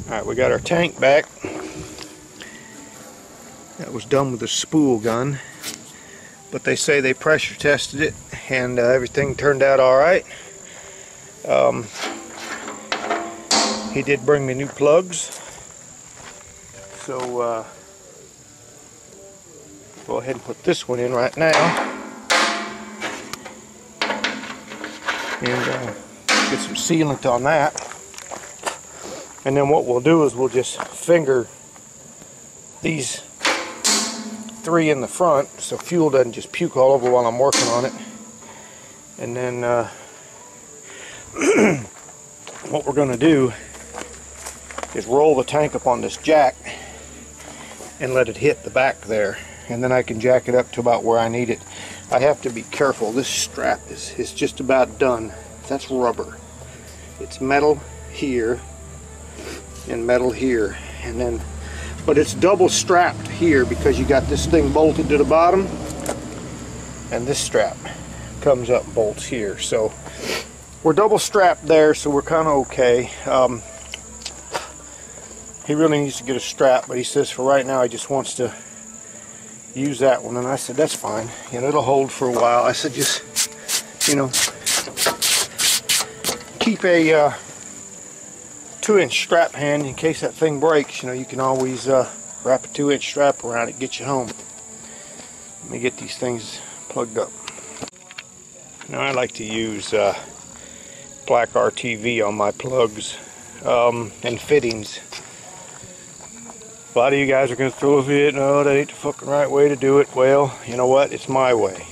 Alright, we got our tank back. That was done with a spool gun, but they say they pressure tested it and everything turned out alright. He did bring me new plugs, so go ahead and put this one in right now and get some sealant on that. And then what we'll do is we'll just finger these 3 in the front so fuel doesn't just puke all over while I'm working on it. And then what we're going to do is roll the tank up on this jack and let it hit the back there, and then I can jack it up to about where I need it. I have to be careful. This strap is just about done. That's rubber. It's metal here and metal here, and then but it's double strapped here because you got this thing bolted to the bottom, and this strap comes up and bolts here. So we're double strapped there, so we're kind of okay. He really needs to get a strap, but he says for right now he just wants to use that one, and I said that's fine, you know, it'll hold for a while. I said just, you know, keep a 2-inch strap hand in case that thing breaks. You know, you can always wrap a 2-inch strap around it, get you home. Let me get these things plugged up. Now I like to use black RTV on my plugs and fittings. A lot of you guys are going to throw a fit, no, that ain't the fucking right way to do it. Well, you know what? It's my way.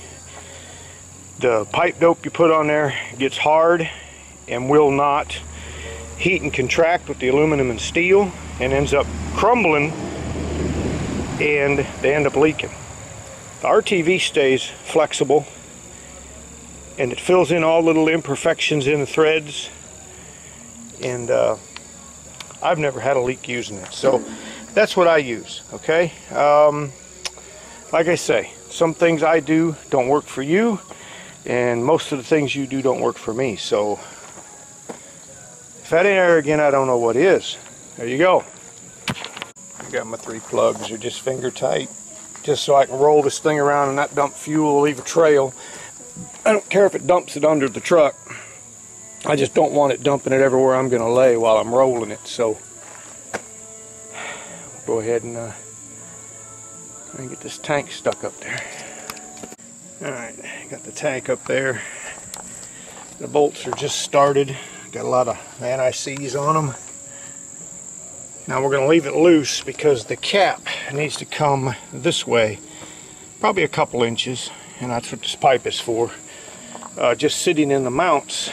The pipe dope you put on there gets hard and will not heat and contract with the aluminum and steel and ends up crumbling, and they end up leaking. The RTV stays flexible and it fills in all little imperfections in the threads, and I've never had a leak using it. So that's what I use, okay? Like I say, some things I do don't work for you, and most of the things you do don't work for me. So if that ain't arrogant, I don't know what is. There you go. I got my 3 plugs. They're just finger tight, just so I can roll this thing around and not dump fuel, leave a trail. I don't care if it dumps it under the truck. I just don't want it dumping it everywhere I'm going to lay while I'm rolling it. So go ahead and get this tank stuck up there. Alright, got the tank up there. The bolts are just started. Got a lot of anti-seize on them. Now we're going to leave it loose because the cap needs to come this way, probably a couple inches, and that's what this pipe is for. Just sitting in the mounts,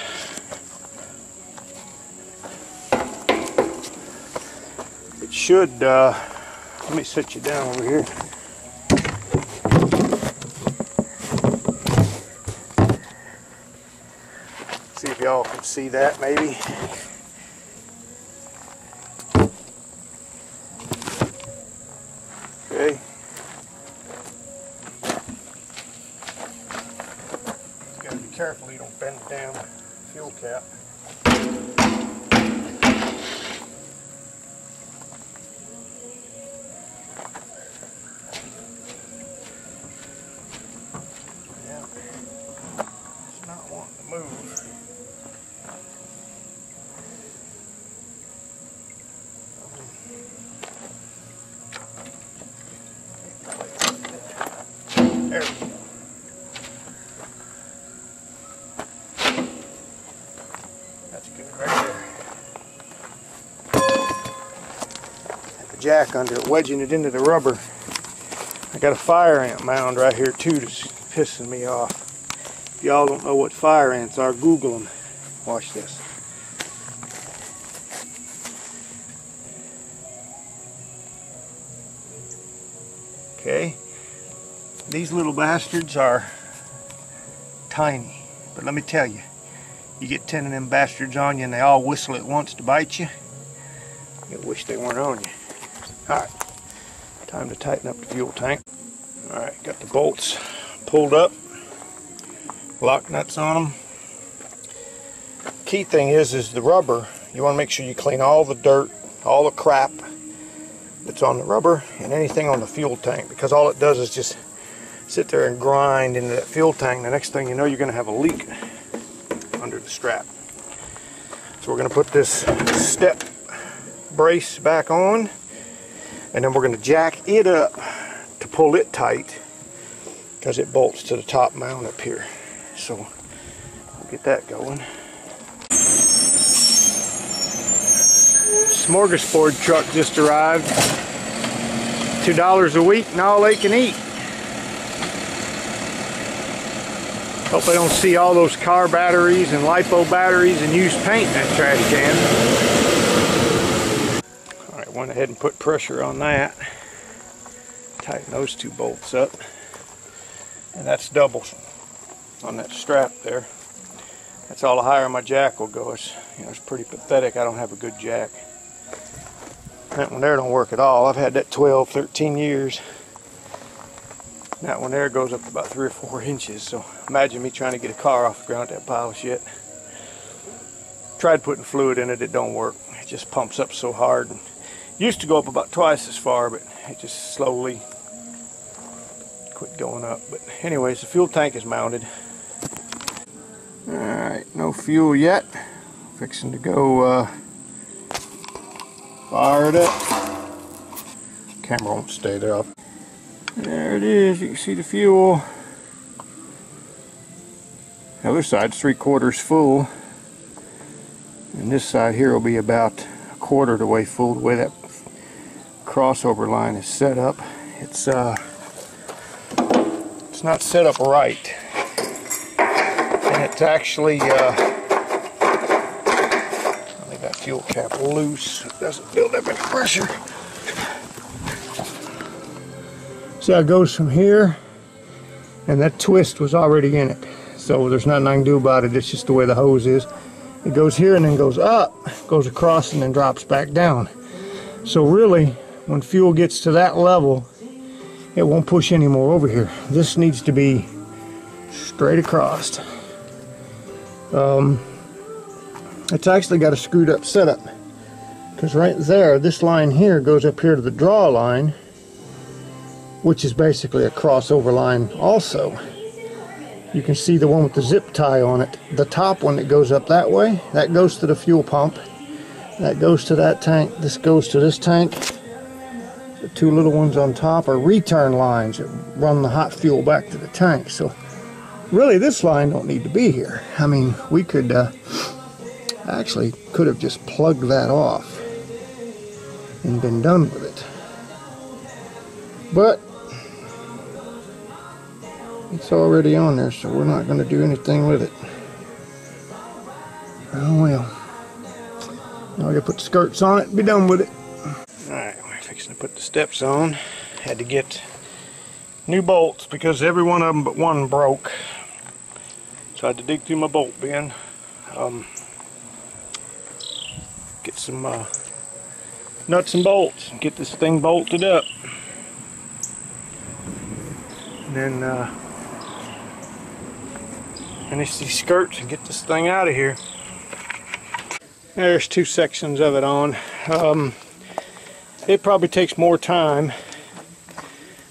it should, let me set you down over here. See if y'all can see that maybe. Okay. You gotta be careful you don't bend the damn fuel cap. Yeah. It's not wanting to move. There we go. That's good right there. Got the jack under it, wedging it into the rubber. I got a fire ant mound right here too that's pissing me off. If y'all don't know what fire ants are, Google them. Watch this. Okay. These little bastards are tiny, but let me tell you, you get 10 of them bastards on you and they all whistle at once to bite you, you'll wish they weren't on you. Alright, time to tighten up the fuel tank. Alright, got the bolts pulled up, lock nuts on them. Key thing is the rubber, you want to make sure you clean all the dirt all the crap that's on the rubber and anything on the fuel tank, because all it does is just sit there and grind into that fuel tank. The next thing you know, you're going to have a leak under the strap. So we're going to put this step brace back on, and then we're going to jack it up to pull it tight, because it bolts to the top mount up here. So we'll get that going. Smorgasbord truck just arrived. $2 a week and all they can eat. Hope I don't see all those car batteries and LiPo batteries and used paint in that trash can. Alright, went ahead and put pressure on that. Tighten those two bolts up. And that's double on that strap there. That's all the higher my jack will go. It's, you know, it's pretty pathetic. I don't have a good jack. That one there don't work at all. I've had that 12, 13 years. That one there goes up to about 3 or 4 inches. So imagine me trying to get a car off the ground with that pile of shit. Tried putting fluid in it, it don't work. It just pumps up so hard. And used to go up about twice as far, but it just slowly quit going up. But anyways, the fuel tank is mounted. Alright, no fuel yet. Fixing to go fire it up. Camera won't stay there. There it is. You can see the fuel. The other side's 3/4 full, and this side here will be about 1/4 the way full. The way that crossover line is set up, it's not set up right, and it's actually that fuel cap loose. It doesn't build up any pressure. See how it goes from here, and that twist was already in it, so there's nothing I can do about it. It's just the way the hose is. It goes here and then goes up, goes across and then drops back down. So really, when fuel gets to that level, it won't push any more over here. This needs to be straight across. It's actually got a screwed up setup, because right there, this line here goes up here to the draw line, which is basically a crossover line also. You can see the one with the zip tie on it. The top one that goes up that way, that goes to the fuel pump. That goes to that tank. This goes to this tank. The two little ones on top are return lines that run the hot fuel back to the tank. So really, this line don't need to be here. I mean, we could actually could have just plugged that off and been done with it. But it's already on there, so we're not going to do anything with it. Oh well. Now I got to put the skirts on it and be done with it. Alright, we're fixing to put the steps on. Had to get new bolts because every one of them but one broke. So I had to dig through my bolt bin. Get some nuts and bolts and get this thing bolted up. And then finish these skirts and get this thing out of here. There's 2 sections of it on. It probably takes more time,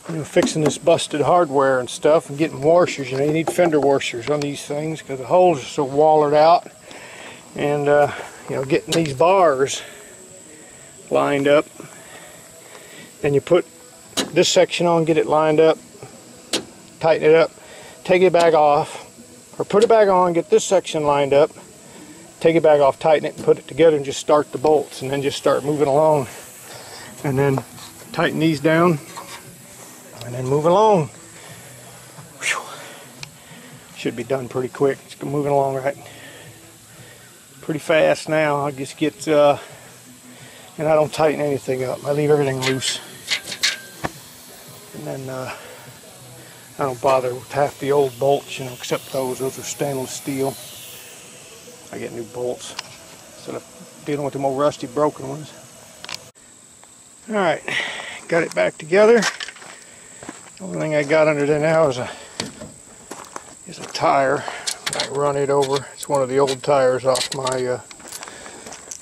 you know, fixing this busted hardware and stuff and getting washers. You know, you need fender washers on these things because the holes are so wallered out. And you know, getting these bars lined up. Then you put this section on, get it lined up, tighten it up, take it back off, or put it back on, get this section lined up, take it back off, tighten it, and put it together, and just start the bolts, and then just start moving along. And then tighten these down, and then move along. Whew. Should be done pretty quick. It's moving along right pretty fast now. I just get, and I don't tighten anything up. I leave everything loose. And then I don't bother with half the old bolts, you know, except those. Those are stainless steel. I get new bolts instead of dealing with the more rusty, broken ones. Alright, got it back together. The only thing I got under there now is a tire. I run it over. It's one of the old tires off my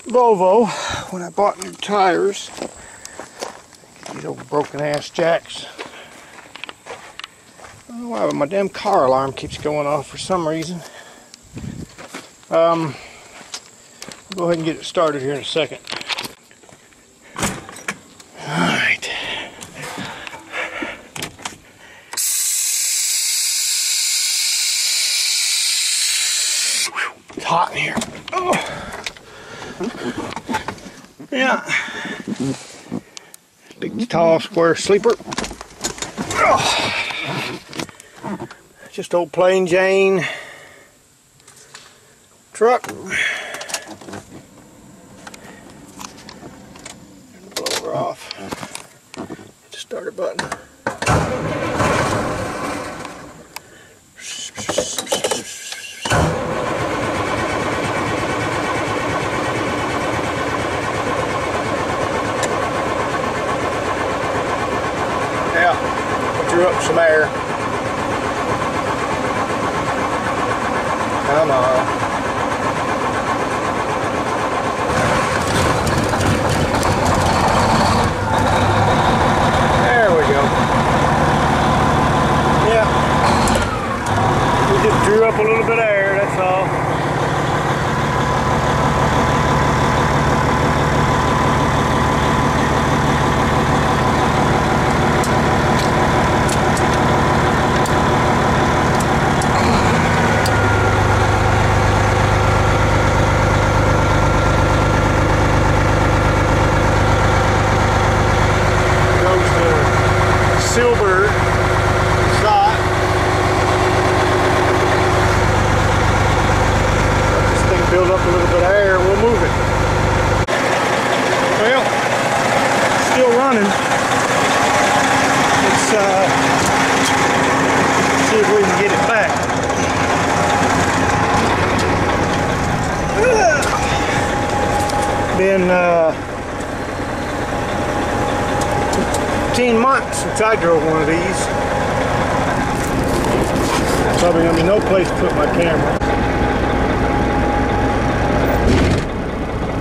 Volvo when I bought new tires. These old broken ass jacks. I don't know why, but my damn car alarm keeps going off for some reason. I'll go ahead and get it started here in a second. Alright. It's hot in here. Oh. Yeah. Big, tall, square sleeper. Oh. Just old plain Jane truck. Blow her off. Hit the starter button. Drew up some air. Come on. There we go. Yeah. We just drew up a little bit of air, that's all. Silver shot. Let this thing build up a little bit of air and we'll move it. Well, still running. Let's see if we can get it back. Been 15 months since I drove one of these. Probably gonna be no place to put my camera.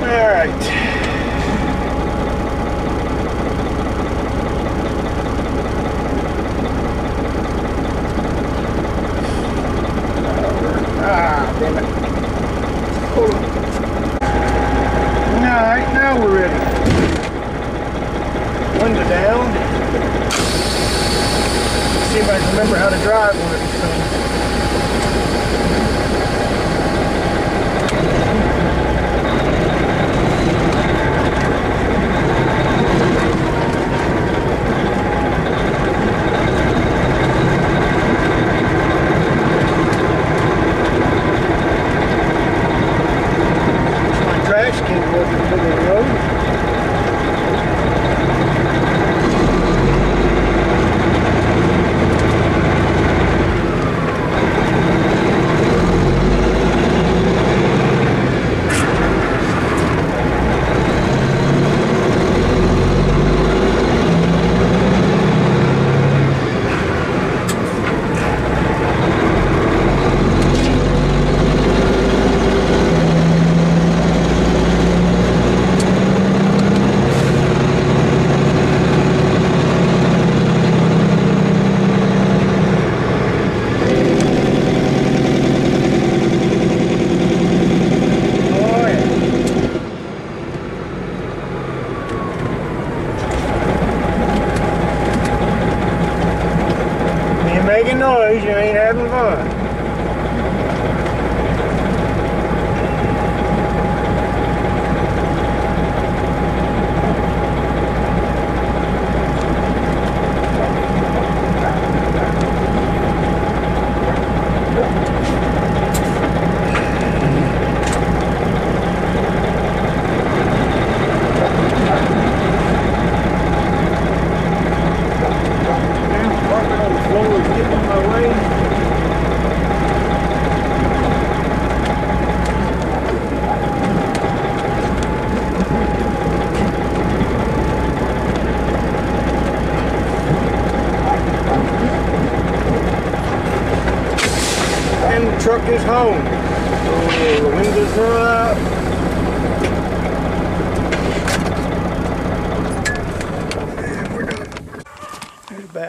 All right. Ah, damn it. Hold on. All right, now we're ready. Window down. See if I can remember how to drive one of these things. My trash can go in the middle of the road. Making noise, you ain't having fun. Truck is home. So the windows are up.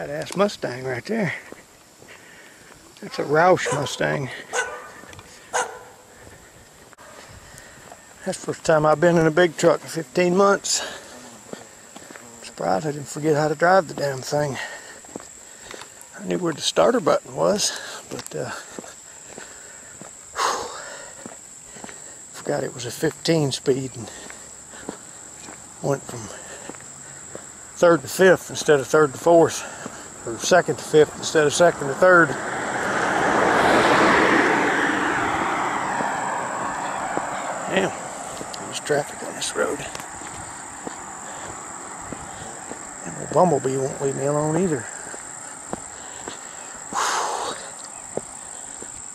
Badass Mustang right there. That's a Rousch Mustang. That's the first time I've been in a big truck in 15 months. I'm surprised I didn't forget how to drive the damn thing. I knew where the starter button was, but forgot it was a 15 speed and went from 3rd to 5th instead of 3rd to 4th, or 2nd to 5th instead of 2nd to 3rd. Damn, there's traffic on this road. And the bumblebee won't leave me alone either.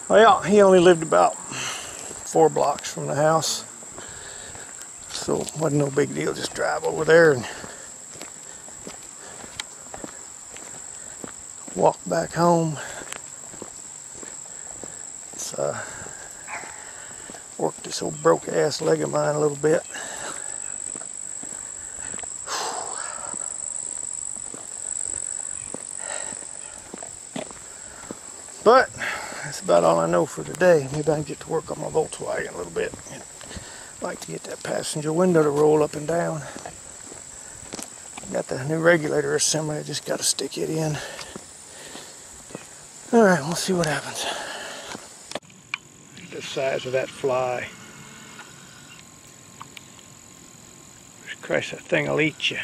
Well, he only lived about 4 blocks from the house, so it wasn't no big deal. Just drive over there and walk back home. It's worked this old broke ass leg of mine a little bit. But that's about all I know for today. Maybe I can get to work on my Volkswagen a little bit. I'd like to get that passenger window to roll up and down. Got the new regulator assembly. I just got to stick it in. Alright, we'll see what happens. Look at the size of that fly. Christ, that thing will eat you.